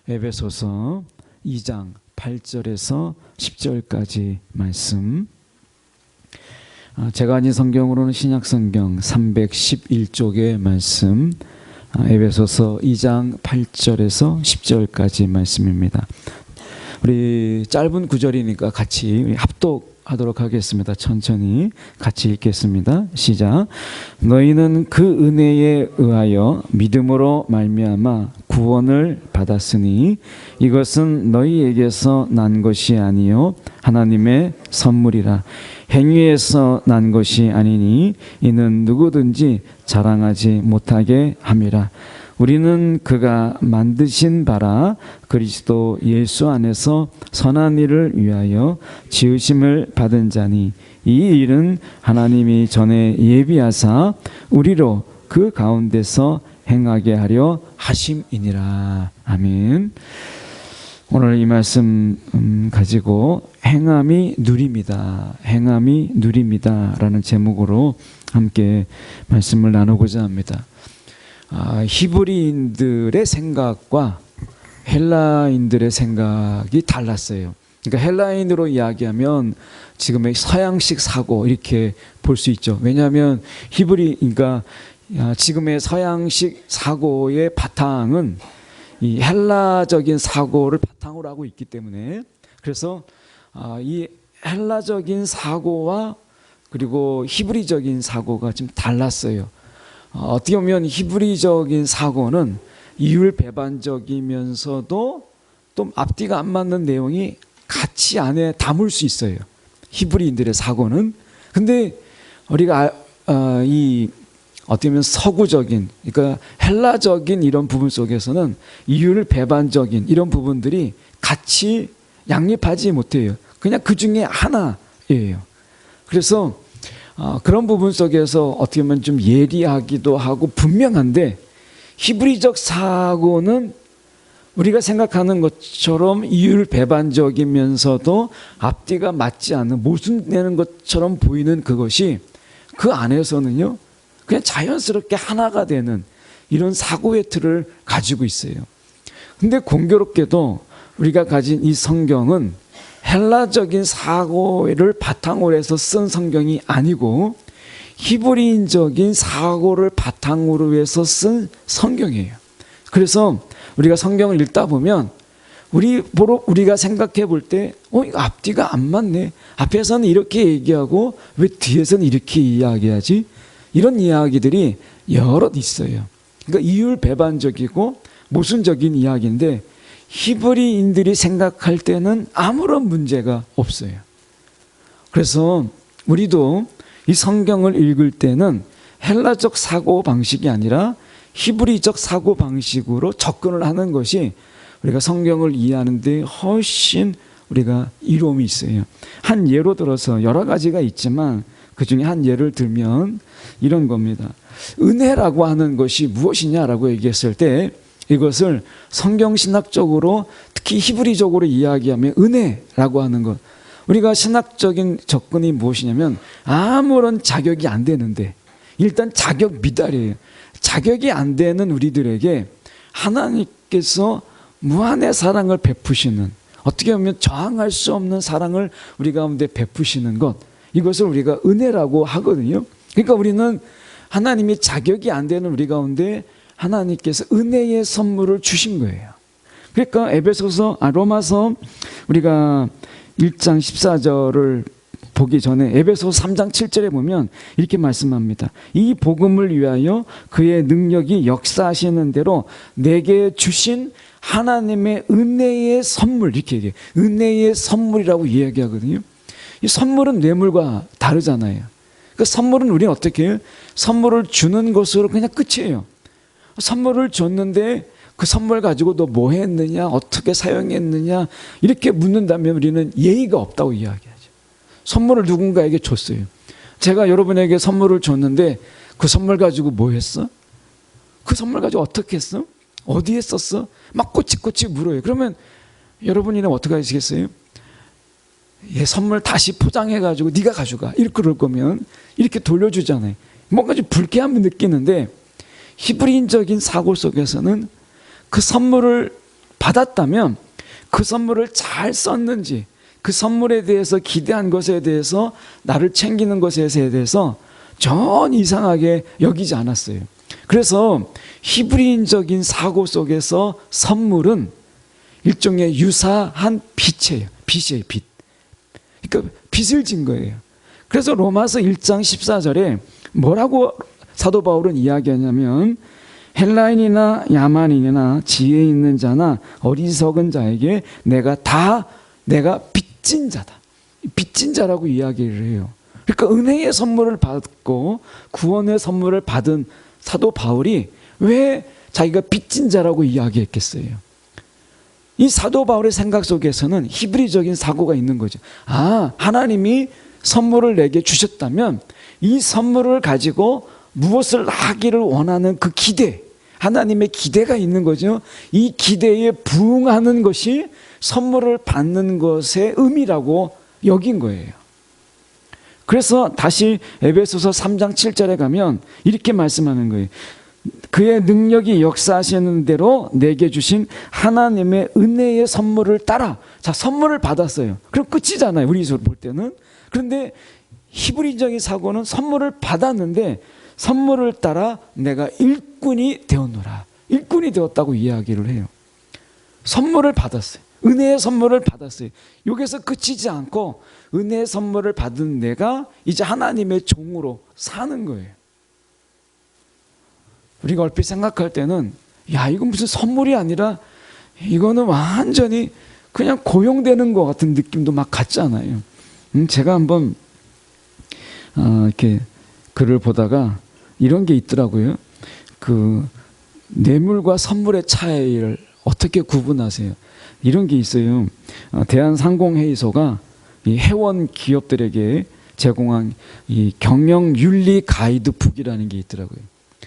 에베소서 2장 8절에서 10절까지 말씀. 제가 가진 성경으로는 신약성경 311쪽의 말씀, 에베소서 2장 8절에서 10절까지 말씀입니다. 우리 짧은 구절이니까 같이 합독하도록 하겠습니다. 천천히 같이 읽겠습니다. 시작. 너희는 그 은혜에 의하여 믿음으로 말미암아 구원을 받았으니 이것은 너희에게서 난 것이 아니요 하나님의 선물이라. 행위에서 난 것이 아니니 이는 누구든지 자랑하지 못하게 함이라. 우리는 그가 만드신 바라 그리스도 예수 안에서 선한 일을 위하여 지으심을 받은 자니 이 일은 하나님이 전에 예비하사 우리로 그 가운데서 행하게 하려 하심이니라. 아멘. 오늘 이 말씀 가지고 행함이 누림이다, 행함이 누림이다 라는 제목으로 함께 말씀을 나누고자 합니다. 히브리인들의 생각과 헬라인들의 생각이 달랐어요. 그러니까 헬라인으로 이야기하면 지금의 서양식 사고 이렇게 볼 수 있죠. 왜냐하면 그러니까 지금의 서양식 사고의 바탕은 이 헬라적인 사고를 바탕으로 하고 있기 때문에, 그래서 이 헬라적인 사고와 그리고 히브리적인 사고가 좀 달랐어요. 어떻게 보면 히브리적인 사고는 이율배반적이면서도 또 앞뒤가 안 맞는 내용이 같이 안에 담을 수 있어요. 히브리인들의 사고는. 근데 우리가 어떻게 보면 서구적인, 그러니까 헬라적인 이런 부분 속에서는 이율배반적인 이런 부분들이 같이 양립하지 못해요. 그냥 그 중에 하나예요. 그래서 그런 부분 속에서 어떻게 보면 좀 예리하기도 하고 분명한데, 히브리적 사고는 우리가 생각하는 것처럼 이율배반적이면서도 앞뒤가 맞지 않는, 모순되는 것처럼 보이는 그것이 그 안에서는요 그냥 자연스럽게 하나가 되는 이런 사고의 틀을 가지고 있어요. 근데 공교롭게도 우리가 가진 이 성경은 헬라적인 사고를 바탕으로 해서 쓴 성경이 아니고 히브리인적인 사고를 바탕으로 해서 쓴 성경이에요. 그래서 우리가 성경을 읽다 보면 우리가 생각해 볼 때 이거 앞뒤가 안 맞네. 앞에서는 이렇게 얘기하고 왜 뒤에서는 이렇게 이야기하지? 이런 이야기들이 여럿 있어요. 그러니까 이율배반적이고 모순적인 이야기인데 히브리인들이 생각할 때는 아무런 문제가 없어요. 그래서 우리도 이 성경을 읽을 때는 헬라적 사고 방식이 아니라 히브리적 사고 방식으로 접근을 하는 것이 우리가 성경을 이해하는 데 훨씬 우리가 이로움이 있어요. 한 예로 들어서 여러 가지가 있지만 그 중에 한 예를 들면 이런 겁니다. 은혜라고 하는 것이 무엇이냐라고 얘기했을 때 이것을 성경신학적으로 특히 히브리적으로 이야기하면 은혜라고 하는 것, 우리가 신학적인 접근이 무엇이냐면 아무런 자격이 안 되는데, 일단 자격 미달이에요. 자격이 안 되는 우리들에게 하나님께서 무한의 사랑을 베푸시는, 어떻게 보면 저항할 수 없는 사랑을 우리 가운데 베푸시는 것, 이것을 우리가 은혜라고 하거든요. 그러니까 우리는 하나님이 자격이 안 되는 우리 가운데 하나님께서 은혜의 선물을 주신 거예요. 그러니까 로마서 우리가 1장 14절을 보기 전에 에베소서 3장 7절에 보면 이렇게 말씀합니다. 이 복음을 위하여 그의 능력이 역사하시는 대로 내게 주신 하나님의 은혜의 선물, 이렇게 얘기해요. 은혜의 선물이라고 이야기하거든요. 이 선물은 뇌물과 다르잖아요. 그 선물은 우리는 어떻게 해요? 선물을 주는 것으로 그냥 끝이에요. 선물을 줬는데 그 선물 가지고 너 뭐 했느냐, 어떻게 사용했느냐 이렇게 묻는다면 우리는 예의가 없다고 이야기하죠. 선물을 누군가에게 줬어요. 제가 여러분에게 선물을 줬는데 그 선물 가지고 뭐 했어? 그 선물 가지고 어떻게 했어? 어디에 썼어? 막 꼬치꼬치 물어요. 그러면 여러분이는 어떻게 하시겠어요? 선물 다시 포장해가지고 네가 가져가, 이렇게 그럴 거면 이렇게 돌려주잖아요. 뭔가 좀 불쾌함을 느끼는데 히브리인적인 사고 속에서는 그 선물을 받았다면 그 선물을 잘 썼는지, 그 선물에 대해서 기대한 것에 대해서, 나를 챙기는 것에 대해서 전 이상하게 여기지 않았어요. 그래서 히브리인적인 사고 속에서 선물은 일종의 유사한 빛이에요. 빛이에요, 빛. 그러니까 빛을 진 거예요. 그래서 로마서 1장 14절에 뭐라고 사도 바울은 이야기하냐면, 헬라인이나 야만인이나 지혜 있는 자나 어리석은 자에게 내가 빚진 자다. 빚진 자라고 이야기를 해요. 그러니까 은혜의 선물을 받고 구원의 선물을 받은 사도 바울이 왜 자기가 빚진 자라고 이야기했겠어요? 이 사도 바울의 생각 속에서는 히브리적인 사고가 있는 거죠. 아, 하나님이 선물을 내게 주셨다면 이 선물을 가지고 무엇을 하기를 원하는 그 기대, 하나님의 기대가 있는 거죠. 이 기대에 부응하는 것이 선물을 받는 것의 의미라고 여긴 거예요. 그래서 다시 에베소서 3장 7절에 가면 이렇게 말씀하는 거예요. 그의 능력이 역사하시는 대로 내게 주신 하나님의 은혜의 선물을 따라. 자, 선물을 받았어요. 그럼 끝이잖아요, 우리 볼 때는. 그런데 히브리적인 사고는 선물을 받았는데 선물을 따라 내가 일꾼이 되었노라. 일꾼이 되었다고 이야기를 해요. 선물을 받았어요. 은혜의 선물을 받았어요. 여기서 끝이지 않고 은혜의 선물을 받은 내가 이제 하나님의 종으로 사는 거예요. 우리가 얼핏 생각할 때는 야, 이건 무슨 선물이 아니라 이거는 완전히 그냥 고용되는 것 같은 느낌도 막 같잖아요. 제가 한번 이렇게 글을 보다가 이런 게 있더라고요. 그 뇌물과 선물의 차이를 어떻게 구분하세요? 이런 게 있어요. 대한상공회의소가 이 회원 기업들에게 제공한 이 경영윤리 가이드북이라는 게 있더라고요.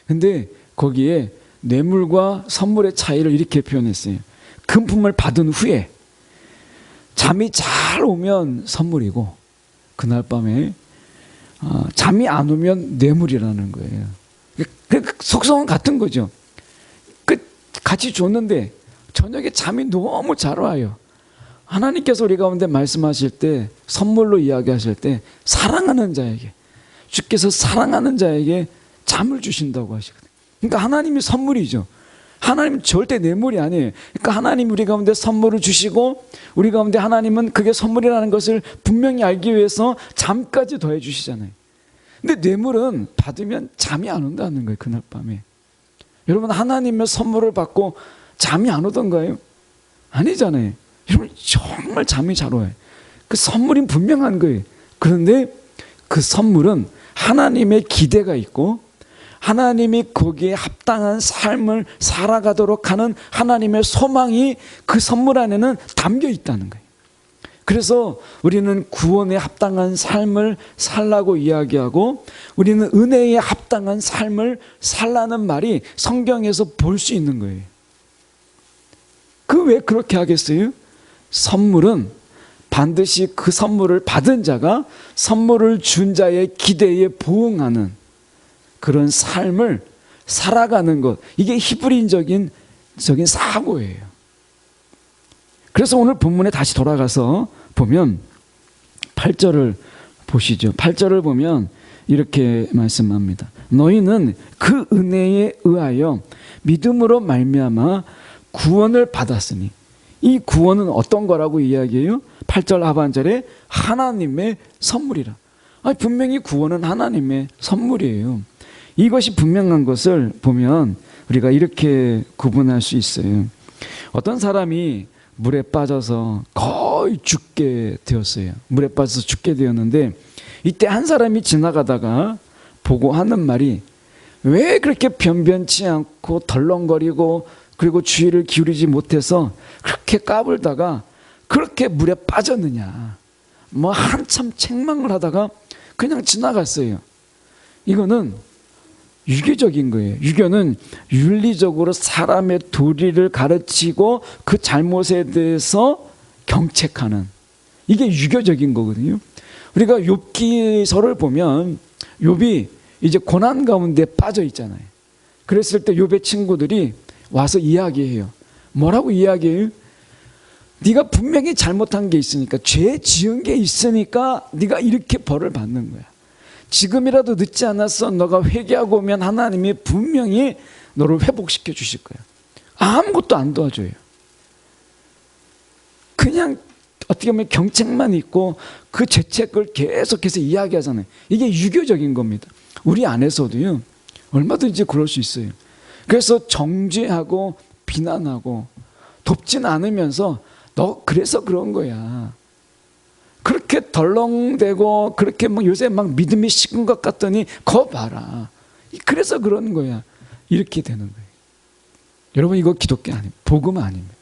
근데 거기에 뇌물과 선물의 차이를 이렇게 표현했어요. 금품을 받은 후에 잠이 잘 오면 선물이고 그날 밤에 잠이 안 오면 뇌물이라는 거예요. 속성은 같은 거죠. 같이 줬는데 저녁에 잠이 너무 잘 와요. 하나님께서 우리 가운데 말씀하실 때, 선물로 이야기하실 때 사랑하는 자에게, 주께서 사랑하는 자에게 잠을 주신다고 하시거든요. 그러니까 하나님이 선물이죠. 하나님은 절대 뇌물이 아니에요. 그러니까 하나님 우리 가운데 선물을 주시고 우리 가운데 하나님은 그게 선물이라는 것을 분명히 알기 위해서 잠까지 더해 주시잖아요. 근데 뇌물은 받으면 잠이 안 온다는 거예요, 그날 밤에. 여러분, 하나님의 선물을 받고 잠이 안 오던가요? 아니잖아요. 여러분, 정말 잠이 잘 와요. 그 선물이 분명한 거예요. 그런데 그 선물은 하나님의 기대가 있고 하나님이 거기에 합당한 삶을 살아가도록 하는 하나님의 소망이 그 선물 안에는 담겨 있다는 거예요. 그래서 우리는 구원에 합당한 삶을 살라고 이야기하고 우리는 은혜에 합당한 삶을 살라는 말이 성경에서 볼 수 있는 거예요. 그 왜 그렇게 하겠어요? 선물은 반드시 그 선물을 받은 자가 선물을 준 자의 기대에 부응하는 그런 삶을 살아가는 것, 이게 히브리인적인 사고예요. 그래서 오늘 본문에 다시 돌아가서 보면 8절을 보시죠. 8절을 보면 이렇게 말씀합니다. 너희는 그 은혜에 의하여 믿음으로 말미암아 구원을 받았으니. 이 구원은 어떤 거라고 이야기해요? 8절 하반절에 하나님의 선물이라. 분명히 구원은 하나님의 선물이에요. 이것이 분명한 것을 보면 우리가 이렇게 구분할 수 있어요. 어떤 사람이 물에 빠져서 거의 죽게 되었어요. 물에 빠져서 죽게 되었는데 이때 한 사람이 지나가다가 보고 하는 말이, 왜 그렇게 변변치 않고 덜렁거리고 그리고 주의를 기울이지 못해서 그렇게 까불다가 그렇게 물에 빠졌느냐. 뭐 한참 책망을 하다가 그냥 지나갔어요. 이거는 유교적인 거예요. 유교는 윤리적으로 사람의 도리를 가르치고 그 잘못에 대해서 경책하는, 이게 유교적인 거거든요. 우리가 욥기서를 보면 욥이 이제 고난 가운데 빠져 있잖아요. 그랬을 때 욥의 친구들이 와서 이야기해요. 뭐라고 이야기해요? 네가 분명히 잘못한 게 있으니까, 죄 지은 게 있으니까 네가 이렇게 벌을 받는 거야. 지금이라도 늦지 않았어. 너가 회개하고 오면 하나님이 분명히 너를 회복시켜 주실 거야. 아무것도 안 도와줘요. 그냥 어떻게 보면 경책만 있고 그 죄책을 계속해서 이야기하잖아요. 이게 유교적인 겁니다. 우리 안에서도요, 얼마든지 그럴 수 있어요. 그래서 정죄하고 비난하고 돕진 않으면서 너 그래서 그런 거야. 그렇게 덜렁대고 그렇게 막 요새 막 믿음이 식은 것 같더니 거 봐라. 그래서 그런 거야. 이렇게 되는 거예요. 여러분, 이거 기독교 아닙니다. 복음 아닙니다.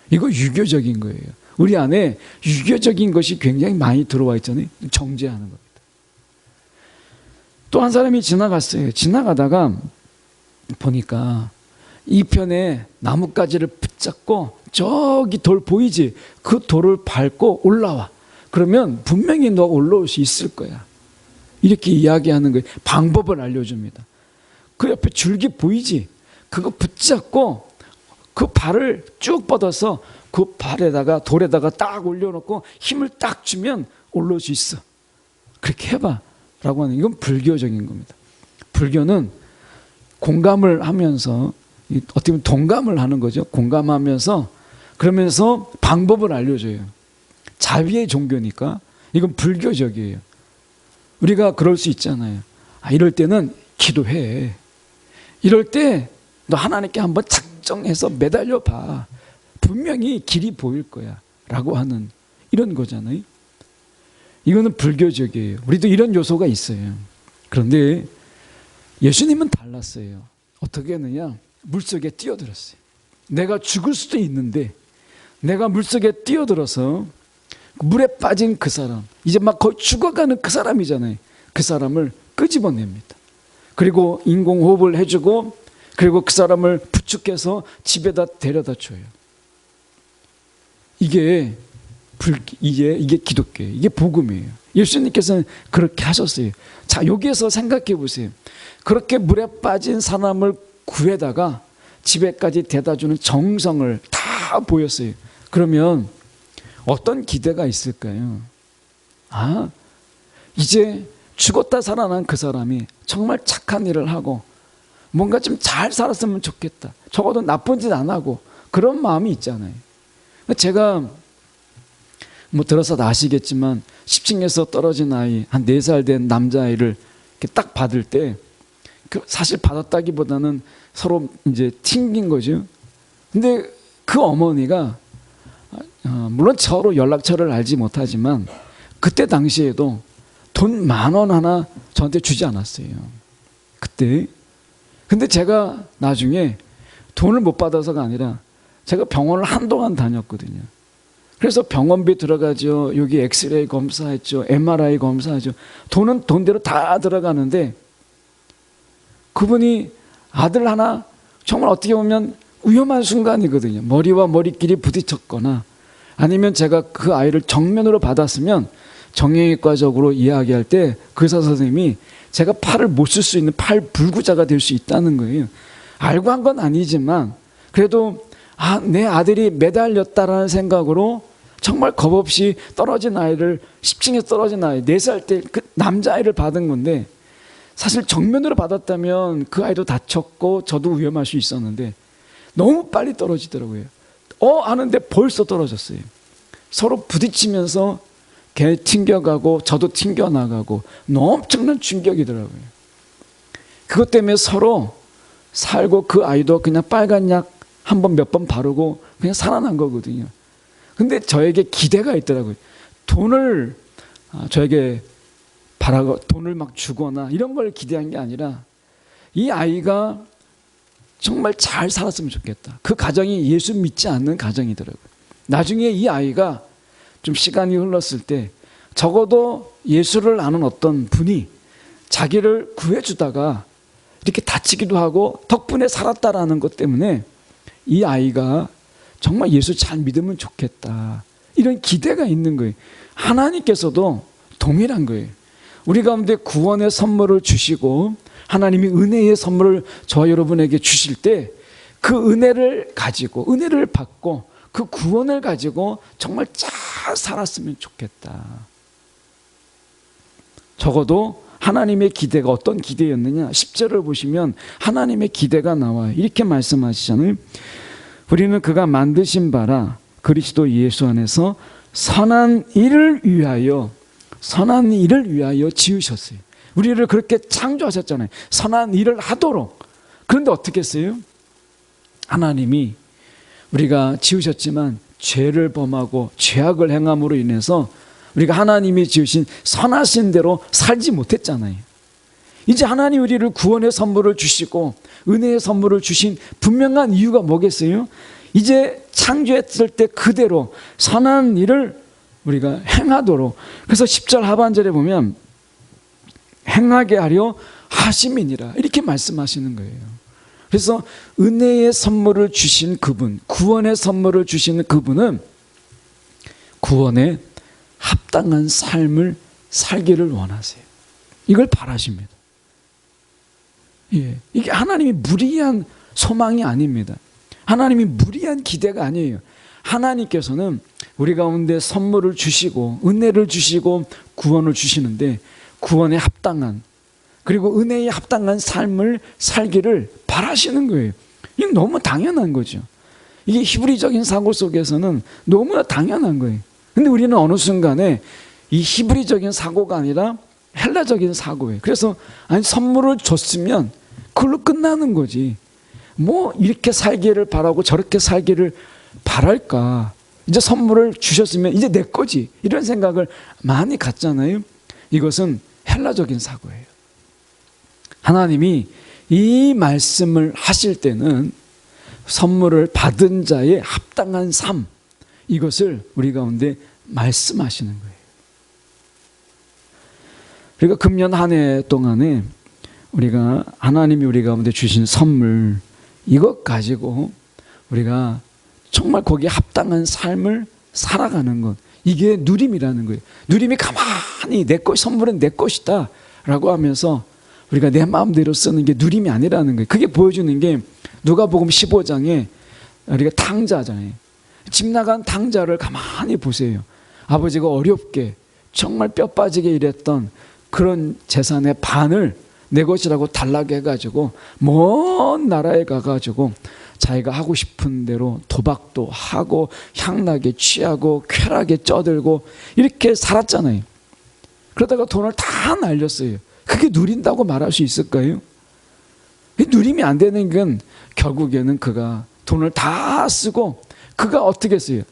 이거 유교적인 거예요. 우리 안에 유교적인 것이 굉장히 많이 들어와 있잖아요. 정죄하는 겁니다. 또 한 사람이 지나갔어요. 지나가다가 보니까 이 편에 나뭇가지를 붙잡고 저기 돌 보이지? 그 돌을 밟고 올라와. 그러면 분명히 너가 올라올 수 있을 거야. 이렇게 이야기하는 거예요. 방법을 알려줍니다. 그 옆에 줄기 보이지? 그거 붙잡고 그 발을 쭉 뻗어서 그 발에다가 돌에다가 딱 올려놓고 힘을 딱 주면 올라올 수 있어. 그렇게 해봐 라고 하는, 이건 불교적인 겁니다. 불교는 공감을 하면서, 어떻게 보면 동감을 하는 거죠. 공감하면서, 그러면서 방법을 알려줘요. 자비의 종교니까 이건 불교적이에요. 우리가 그럴 수 있잖아요. 이럴 때는 기도해. 이럴 때 너 하나님께 한번 작정해서 매달려 봐. 분명히 길이 보일 거야 라고 하는, 이런 거잖아요. 이거는 불교적이에요. 우리도 이런 요소가 있어요. 그런데 예수님은 달랐어요. 어떻게 했느냐? 물속에 뛰어들었어요. 내가 죽을 수도 있는데 내가 물속에 뛰어들어서 물에 빠진 그 사람, 이제 막 거의 죽어가는 그 사람이잖아요. 그 사람을 끄집어냅니다. 그리고 인공호흡을 해주고, 그리고 그 사람을 부축해서 집에다 데려다 줘요. 이게 기독교예요. 이게 복음이에요. 예수님께서는 그렇게 하셨어요. 자, 여기에서 생각해 보세요. 그렇게 물에 빠진 사람을 구해다가 집에까지 데려다주는 정성을 다 보였어요. 그러면 어떤 기대가 있을까요? 이제 죽었다 살아난 그 사람이 정말 착한 일을 하고 뭔가 좀 잘 살았으면 좋겠다. 적어도 나쁜 짓 안 하고, 그런 마음이 있잖아요. 제가 뭐 들어서 다 아시겠지만 10층에서 떨어진 아이, 한 4살 된 남자아이를 이렇게 딱 받을 때, 사실 받았다기보다는 서로 이제 튕긴 거죠. 근데 그 어머니가 물론 저로 연락처를 알지 못하지만 그때 당시에도 돈 10,000원 하나 저한테 주지 않았어요. 그때. 근데 제가 나중에 돈을 못 받아서가 아니라 제가 병원을 한동안 다녔거든요. 그래서 병원비 들어가죠. 여기 엑스레이 검사했죠. MRI 검사하죠. 돈은 돈대로 다 들어가는데, 그분이 아들 하나, 정말 어떻게 보면 위험한 순간이거든요. 머리와 머리끼리 부딪혔거나, 아니면 제가 그 아이를 정면으로 받았으면 정형외과적으로 이야기할 때 그 의사 선생님이 제가 팔을 못 쓸 수 있는 팔 불구자가 될 수 있다는 거예요. 알고 한 건 아니지만 그래도 내 아들이 매달렸다라는 생각으로 정말 겁없이 떨어진 아이를, 10층에 떨어진 아이, 4살 때 그 남자아이를 받은 건데, 사실 정면으로 받았다면 그 아이도 다쳤고 저도 위험할 수 있었는데 너무 빨리 떨어지더라고요. 하는데 벌써 떨어졌어요. 서로 부딪히면서 걔 튕겨가고 저도 튕겨나가고 엄청난 충격이더라고요. 그것 때문에 서로 살고, 그 아이도 그냥 빨간 약 한 번 몇 번 바르고 그냥 살아난 거거든요. 근데 저에게 기대가 있더라고요. 돈을 저에게 바라고 돈을 막 주거나 이런 걸 기대한 게 아니라 이 아이가 정말 잘 살았으면 좋겠다. 그 가정이 예수 믿지 않는 가정이더라고요. 나중에 이 아이가 좀 시간이 흘렀을 때 적어도 예수를 아는 어떤 분이 자기를 구해주다가 이렇게 다치기도 하고 덕분에 살았다라는 것 때문에 이 아이가 정말 예수 잘 믿으면 좋겠다, 이런 기대가 있는 거예요. 하나님께서도 동일한 거예요. 우리 가운데 구원의 선물을 주시고 하나님이 은혜의 선물을 저와 여러분에게 주실 때 그 은혜를 가지고, 은혜를 받고 그 구원을 가지고 정말 잘 살았으면 좋겠다. 적어도 하나님의 기대가 어떤 기대였느냐, 10절을 보시면 하나님의 기대가 나와요. 이렇게 말씀하시잖아요. 우리는 그가 만드신 바라 그리스도 예수 안에서 선한 일을 위하여 지으셨어요. 우리를 그렇게 창조하셨잖아요. 선한 일을 하도록. 그런데 어떻게 했어요? 하나님이 우리가 지으셨지만 죄를 범하고 죄악을 행함으로 인해서 우리가 하나님이 지으신 선하신 대로 살지 못했잖아요. 이제 하나님 우리를 구원의 선물을 주시고 은혜의 선물을 주신 분명한 이유가 뭐겠어요? 이제 창조했을 때 그대로 선한 일을 우리가 행하도록. 그래서 10절 하반절에 보면 행하게 하려 하심이니라 이렇게 말씀하시는 거예요. 그래서 은혜의 선물을 주신 그분, 구원의 선물을 주시는 그분은 구원에 합당한 삶을 살기를 원하세요. 이걸 바라십니다. 예, 이게 하나님이 무리한 소망이 아닙니다. 하나님이 무리한 기대가 아니에요. 하나님께서는 우리 가운데 선물을 주시고 은혜를 주시고 구원을 주시는데 구원에 합당한, 그리고 은혜에 합당한 삶을 살기를 바라시는 거예요. 이게 너무 당연한 거죠. 이게 히브리적인 사고 속에서는 너무나 당연한 거예요. 근데 우리는 어느 순간에 이 히브리적인 사고가 아니라 헬라적인 사고예요. 그래서 아니 선물을 줬으면 그걸로 끝나는 거지. 뭐 이렇게 살기를 바라고 저렇게 살기를 바랄까. 이제 선물을 주셨으면 이제 내 거지. 이런 생각을 많이 갖잖아요. 이것은 헬라적인 사고예요. 하나님이 이 말씀을 하실 때는 선물을 받은 자의 합당한 삶, 이것을 우리 가운데 말씀하시는 거예요. 그러니까 금년 한 해 동안에 우리가 하나님이 우리 가운데 주신 선물, 이것 가지고 우리가 정말 거기에 합당한 삶을 살아가는 것, 이게 누림이라는 거예요. 누림이 가만히 내 것, 선물은 내 것이다 라고 하면서 우리가 내 마음대로 쓰는 게 누림이 아니라는 거예요. 그게 보여주는 게 누가복음 15장에 우리가 탕자잖아요. 집 나간 탕자를 가만히 보세요. 아버지가 어렵게 정말 뼈 빠지게 일했던 그런 재산의 반을 내 것이라고 달라고 해가지고 먼 나라에 가가지고 자기가 하고 싶은 대로 도박도 하고 향나게 취하고 쾌락에 쪄들고 이렇게 살았잖아요. 그러다가 돈을 다 날렸어요. 그게 누린다고 말할 수 있을까요? 누림이 안 되는 건 결국에는 그가 돈을 다 쓰고 그가 어떻게 했어요?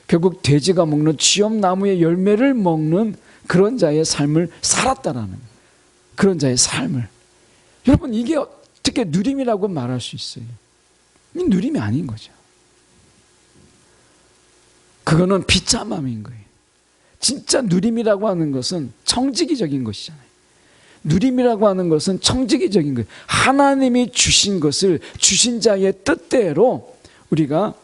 결국 돼지가 먹는 쥐엄나무의 열매를 먹는 그런 자의 삶을 살았다라는 거예요. 그런 자의 삶을. 여러분, 이게 어떻게 누림이라고 말할 수 있어요? 이 누림이 아닌 거죠. 그거는 비참함인 거예요. 진짜 누림이라고 하는 것은 청지기적인 것이잖아요. 누림이라고 하는 것은 청지기적인 거예요. 하나님이 주신 것을 주신 자의 뜻대로 우리가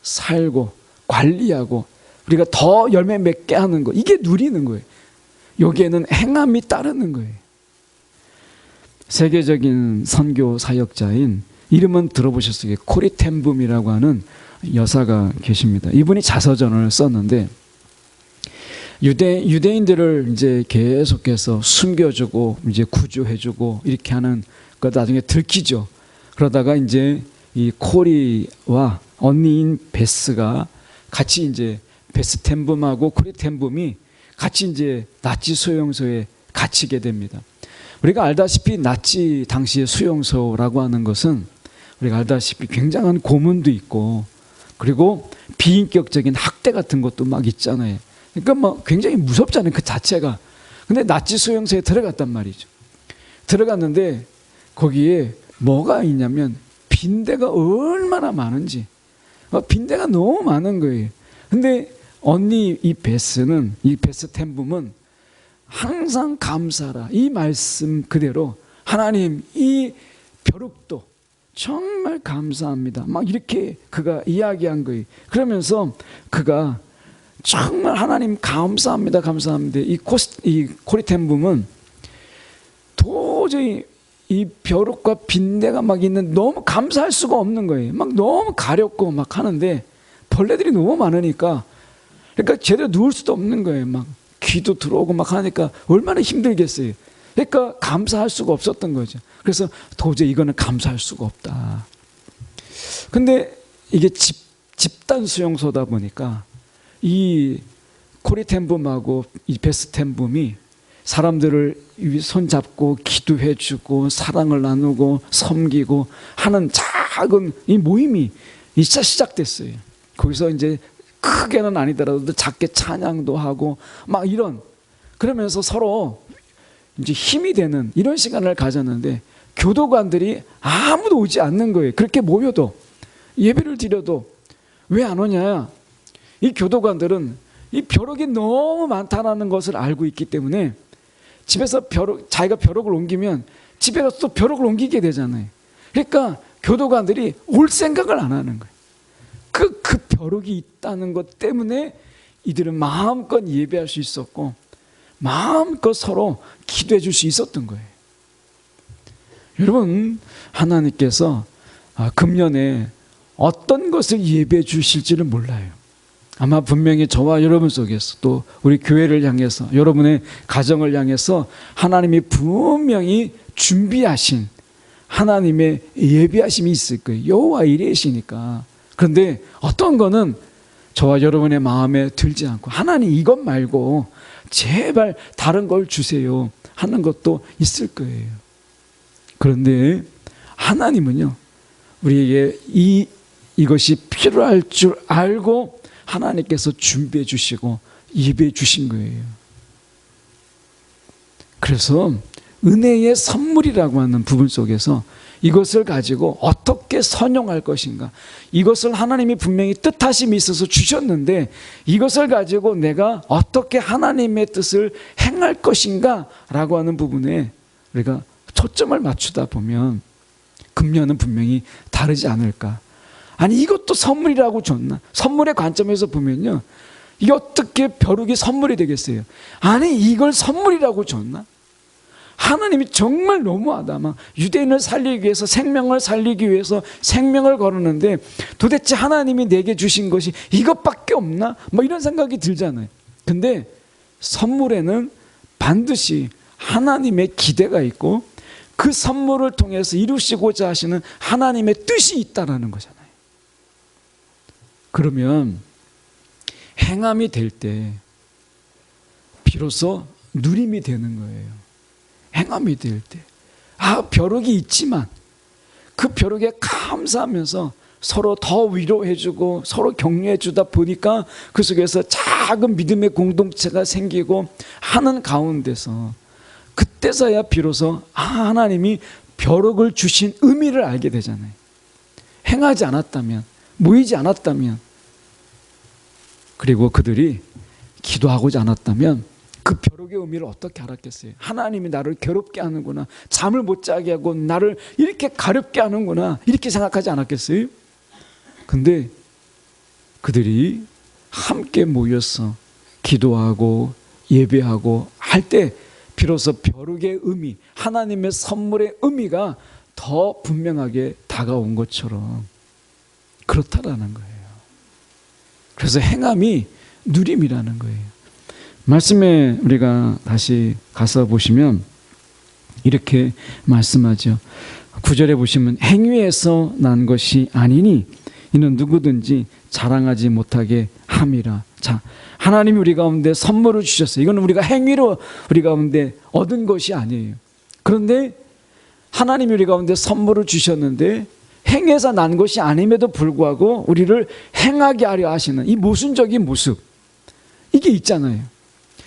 살고 관리하고 우리가 더 열매 맺게 하는 것, 이게 누리는 거예요. 여기에는 행함이 따르는 거예요. 세계적인 선교 사역자인, 이름은 들어보셨을 거예요, 코리 텐 붐이라고 하는 여사가 계십니다. 이분이 자서전을 썼는데 유대인들을 이제 계속해서 숨겨주고 이제 구조해주고 이렇게 하는 거 나중에 들키죠. 그러다가 이제 이 코리와 언니인 베스가 같이 이제 베스 텐 붐하고 코리 텐 붐이 같이 이제 나치 수용소에 갇히게 됩니다. 우리가 알다시피 나치 당시의 수용소라고 하는 것은 우리가 알다시피 굉장한 고문도 있고 그리고 비인격적인 학대 같은 것도 막 있잖아요. 그러니까 뭐 굉장히 무섭잖아요, 그 자체가. 근데 나치 수용소에 들어갔단 말이죠. 들어갔는데 거기에 뭐가 있냐면 빈대가 얼마나 많은지, 빈대가 너무 많은 거예요. 근데 언니 이 베스는, 이 베스 텐 붐은 항상 감사라, 이 말씀 그대로 하나님 이 벼룩도 정말 감사합니다, 막 이렇게 그가 이야기한 거예요. 그러면서 그가 정말 하나님 감사합니다, 감사합니다. 이 코리 텐 붐은 도저히 이 벼룩과 빈대가 막 있는, 너무 감사할 수가 없는 거예요. 막 너무 가렵고 막 하는데 벌레들이 너무 많으니까, 그러니까 제대로 누울 수도 없는 거예요. 막 귀도 들어오고 막 하니까 얼마나 힘들겠어요. 그러니까 감사할 수가 없었던 거죠. 그래서 도저히 이거는 감사할 수가 없다. 근데 이게 집단 수용소다 보니까 이 코리텐붐하고 이 베스텐붐이 사람들을 손잡고 기도해주고 사랑을 나누고 섬기고 하는 작은 이 모임이 시작됐어요. 거기서 이제 크게는 아니더라도 작게 찬양도 하고 막 이런, 그러면서 서로 이제 힘이 되는 이런 시간을 가졌는데, 교도관들이 아무도 오지 않는 거예요. 그렇게 모여도, 예배를 드려도 왜 안 오냐? 이 교도관들은 이 벼룩이 너무 많다는 것을 알고 있기 때문에 집에서 자기가 벼룩을 옮기면 집에 가서 또 벼룩을 옮기게 되잖아요. 그러니까 교도관들이 올 생각을 안 하는 거예요. 그 벼룩이 있다는 것 때문에 이들은 마음껏 예배할 수 있었고 마음껏 서로 기도해 줄 수 있었던 거예요. 여러분, 하나님께서 금년에 어떤 것을 예배해 주실지를 몰라요. 아마 분명히 저와 여러분 속에서, 또 우리 교회를 향해서, 여러분의 가정을 향해서 하나님이 분명히 준비하신 하나님의 예배하심이 있을 거예요. 여호와 이레시니까. 그런데 어떤 거는 저와 여러분의 마음에 들지 않고, 하나님 이것 말고 제발 다른 걸 주세요 하는 것도 있을 거예요. 그런데 하나님은요, 우리에게 이것이 필요할 줄 알고 하나님께서 준비해 주시고 예배해 주신 거예요. 그래서 은혜의 선물이라고 하는 부분 속에서 이것을 가지고 어떻게 선용할 것인가, 이것을 하나님이 분명히 뜻하심이 있어서 주셨는데 이것을 가지고 내가 어떻게 하나님의 뜻을 행할 것인가 라고 하는 부분에 우리가 초점을 맞추다 보면 금년은 분명히 다르지 않을까. 아니, 이것도 선물이라고 줬나? 선물의 관점에서 보면요, 이게 어떻게 벼룩이 선물이 되겠어요? 아니, 이걸 선물이라고 줬나? 하나님이 정말 너무하다. 막 유대인을 살리기 위해서, 생명을 살리기 위해서 생명을 걸었는데 도대체 하나님이 내게 주신 것이 이것밖에 없나? 뭐 이런 생각이 들잖아요. 근데 선물에는 반드시 하나님의 기대가 있고 그 선물을 통해서 이루시고자 하시는 하나님의 뜻이 있다는 거잖아요. 그러면 행함이 될 때 비로소 누림이 되는 거예요. 행함이 될 때, 벼룩이 있지만 그 벼룩에 감사하면서 서로 더 위로해주고 서로 격려해주다 보니까 그 속에서 작은 믿음의 공동체가 생기고 하는 가운데서, 그때서야 비로소 하나님이 벼룩을 주신 의미를 알게 되잖아요. 행하지 않았다면, 모이지 않았다면, 그리고 그들이 기도하고자 않았다면 그 벼룩의 의미를 어떻게 알았겠어요? 하나님이 나를 괴롭게 하는구나, 잠을 못 자게 하고 나를 이렇게 가렵게 하는구나, 이렇게 생각하지 않았겠어요? 근데 그들이 함께 모여서 기도하고 예배하고 할 때 비로소 벼룩의 의미, 하나님의 선물의 의미가 더 분명하게 다가온 것처럼 그렇다라는 거예요. 그래서 행함이 누림이라는 거예요. 말씀에 우리가 다시 가서 보시면 이렇게 말씀하죠. 9절에 보시면 행위에서 난 것이 아니니 이는 누구든지 자랑하지 못하게 함이라. 자, 하나님이 우리 가운데 선물을 주셨어요. 이건 우리가 행위로 우리 가운데 얻은 것이 아니에요. 그런데 하나님이 우리 가운데 선물을 주셨는데 행해서 난 것이 아님에도 불구하고 우리를 행하게 하려 하시는 이 모순적인 모습, 이게 있잖아요.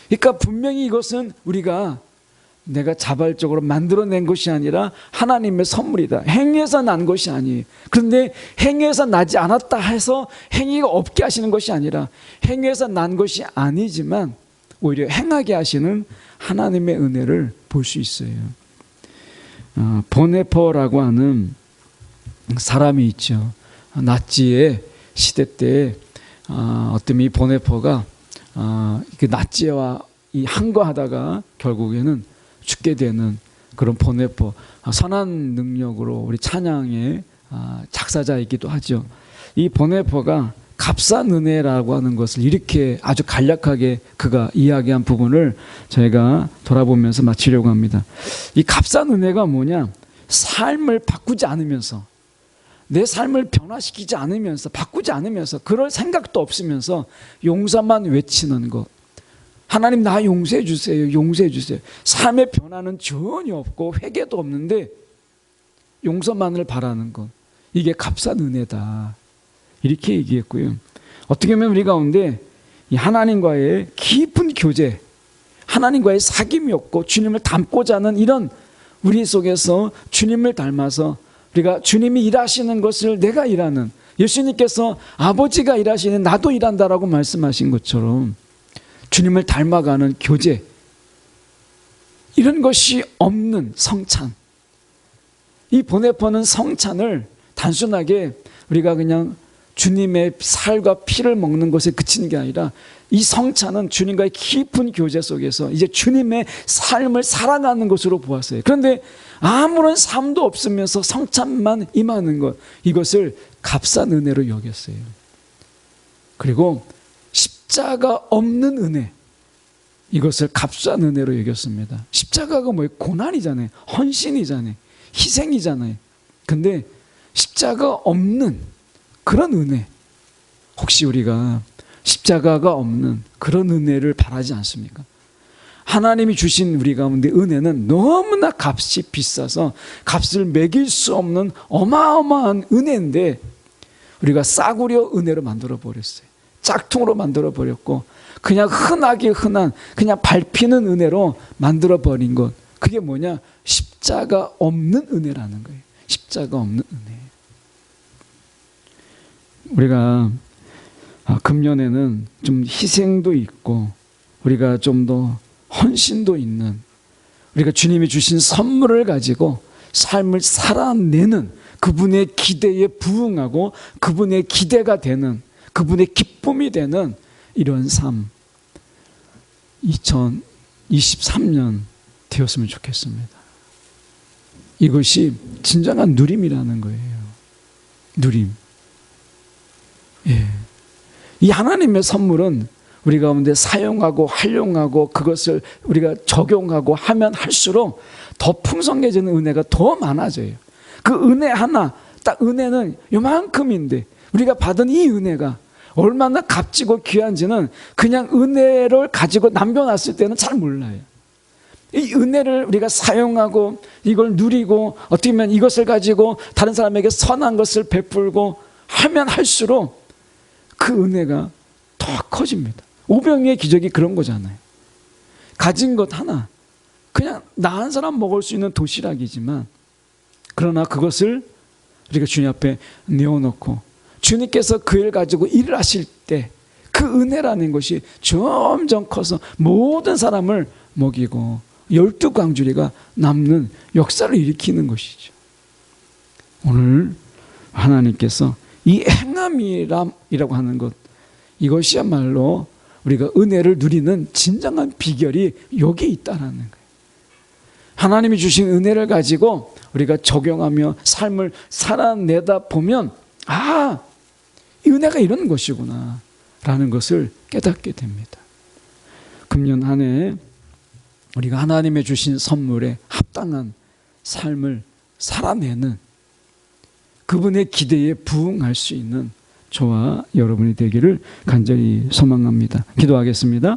그러니까 분명히 이것은 우리가 내가 자발적으로 만들어낸 것이 아니라 하나님의 선물이다. 행해서 난 것이 아니에요. 그런데 행해서 나지 않았다 해서 행위가 없게 하시는 것이 아니라 행해서 난 것이 아니지만 오히려 행하게 하시는 하나님의 은혜를 볼 수 있어요. 보네퍼라고 하는 사람이 있죠. 나치의 시대 때 어떤 이 보네퍼가 나치와 이 항거하다가 결국에는 죽게 되는 그런 보네포, 선한 능력으로 우리 찬양의 작사자이기도 하죠. 이 보네포가 값싼 은혜라고 하는 것을 이렇게 아주 간략하게 그가 이야기한 부분을 저희가 돌아보면서 마치려고 합니다. 이 값싼 은혜가 뭐냐? 삶을 바꾸지 않으면서, 내 삶을 변화시키지 않으면서, 바꾸지 않으면서, 그럴 생각도 없으면서 용서만 외치는 것. 하나님 나 용서해 주세요. 용서해 주세요. 삶의 변화는 전혀 없고 회개도 없는데 용서만을 바라는 것. 이게 값싼 은혜다. 이렇게 얘기했고요. 어떻게 보면 우리 가운데 이 하나님과의 깊은 교제, 하나님과의 사귐이 없고 주님을 닮고자 하는 이런 우리 속에서 주님을 닮아서 우리가 주님이 일하시는 것을 내가 일하는, 예수님께서 아버지가 일하시는 나도 일한다라고 말씀하신 것처럼 주님을 닮아가는 교제, 이런 것이 없는 성찬. 이 보네포는 성찬을 단순하게 우리가 그냥 주님의 살과 피를 먹는 것에 그치는 게 아니라 이 성찬은 주님과의 깊은 교제 속에서 이제 주님의 삶을 살아가는 것으로 보았어요. 그런데 아무런 삶도 없으면서 성찬만 임하는 것, 이것을 값싼 은혜로 여겼어요. 그리고 십자가 없는 은혜, 이것을 값싼 은혜로 여겼습니다. 십자가가 뭐예요? 고난이잖아요. 헌신이잖아요. 희생이잖아요. 근데 십자가 없는 그런 은혜, 혹시 우리가 십자가가 없는 그런 은혜를 바라지 않습니까? 하나님이 주신 우리 가운데 은혜는 너무나 값이 비싸서 값을 매길 수 없는 어마어마한 은혜인데 우리가 싸구려 은혜로 만들어 버렸어요. 짝퉁으로 만들어 버렸고 그냥 흔하게 흔한 그냥 밟히는 은혜로 만들어 버린 것, 그게 뭐냐? 십자가 없는 은혜라는 거예요. 십자가 없는 은혜. 우리가 금년에는 좀 희생도 있고 우리가 좀 더 헌신도 있는, 우리가 주님이 주신 선물을 가지고 삶을 살아내는 그분의 기대에 부응하고 그분의 기대가 되는, 그분의 기쁨이 되는 이런 삶 2023년 되었으면 좋겠습니다. 이것이 진정한 누림이라는 거예요. 누림. 예. 이 하나님의 선물은 우리 가운데 사용하고 활용하고 그것을 우리가 적용하고 하면 할수록 더 풍성해지는 은혜가 더 많아져요. 그 은혜 하나, 딱 은혜는 요만큼인데 우리가 받은 이 은혜가 얼마나 값지고 귀한지는 그냥 은혜를 가지고 남겨놨을 때는 잘 몰라요. 이 은혜를 우리가 사용하고 이걸 누리고 어떻게 보면 이것을 가지고 다른 사람에게 선한 것을 베풀고 하면 할수록 그 은혜가 더 커집니다. 오병이의 기적이 그런 거잖아요. 가진 것 하나, 그냥 나 한 사람 먹을 수 있는 도시락이지만 그러나 그것을 우리가 주님 앞에 내어놓고 주님께서 그 일 가지고 일을 하실 때 그 은혜라는 것이 점점 커서 모든 사람을 먹이고 12광주리가 남는 역사를 일으키는 것이죠. 오늘 하나님께서 이 행함이라고 하는 것, 이것이야말로 우리가 은혜를 누리는 진정한 비결이 여기에 있다는 거예요. 하나님이 주신 은혜를 가지고 우리가 적용하며 삶을 살아내다 보면 이 은혜가 이런 것이구나 라는 것을 깨닫게 됩니다. 금년 한 해 우리가 하나님의 주신 선물에 합당한 삶을 살아내는, 그분의 기대에 부응할 수 있는 저와 여러분이 되기를 간절히 소망합니다. 기도하겠습니다.